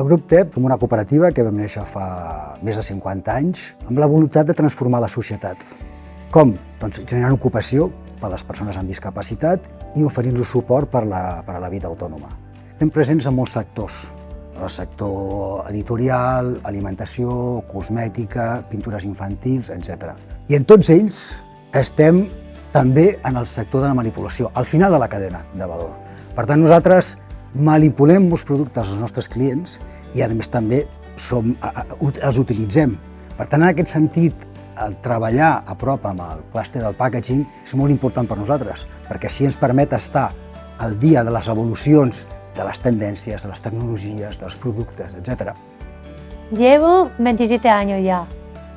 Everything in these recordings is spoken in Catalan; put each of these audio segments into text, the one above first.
El grup TEP som una cooperativa que vam néixer fa més de 50 anys amb la voluntat de transformar la societat. Com? Doncs generant ocupació per a les persones amb discapacitat i oferint-los suport per a la vida autònoma. Estem presents en molts sectors, el sector editorial, alimentació, cosmètica, pintures infantils, etc. I en tots ells estem també en el sector de la manipulació, al final de la cadena de valor. Per tant, nosaltres manipulem molts productes als nostres clients i, a més, també els utilitzem. Per tant, en aquest sentit, el treballar a prop amb el clúster del packaging és molt important per nosaltres, perquè així ens permet estar al dia de les evolucions, de les tendències, de les tecnologies, dels productes, etc. Llevo 27 años ya.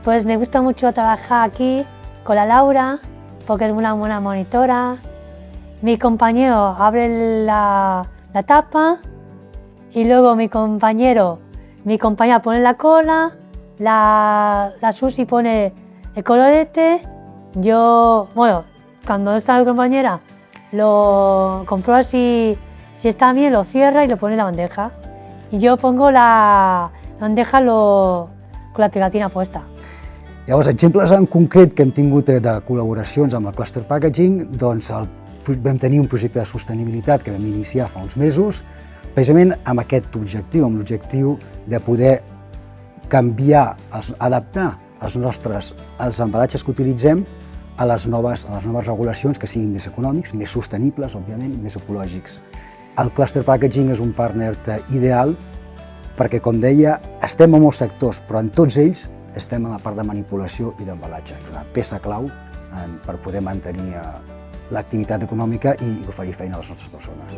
Pues me gusta mucho trabajar aquí con la Laura, porque es una buena monitora. Mi compañero abre la tapa y luego mi compañera pone la cola, la Susi pone el colorete. Yo, bueno, cuando está la compañera, lo comprueba si está bien, lo cierra y lo pone en la bandeja. Y yo pongo la bandeja con la pegatina puesta. Llavors, exemples en concret que hem tingut de col·laboracions amb el Cluster Packaging, doncs vam tenir un projecte de sostenibilitat que vam iniciar fa uns mesos, precisament amb aquest objectiu, amb l'objectiu de poder canviar, adaptar els embalatges que utilitzem a les noves regulacions que siguin més econòmics, més sostenibles, òbviament, i més ecològics. El Cluster Packaging és un partner ideal perquè, com deia, estem en molts sectors, però en tots ells estem en la part de manipulació i d'embalatge. És una peça clau per poder mantenir l'activitat econòmica i oferir feina a les nostres persones.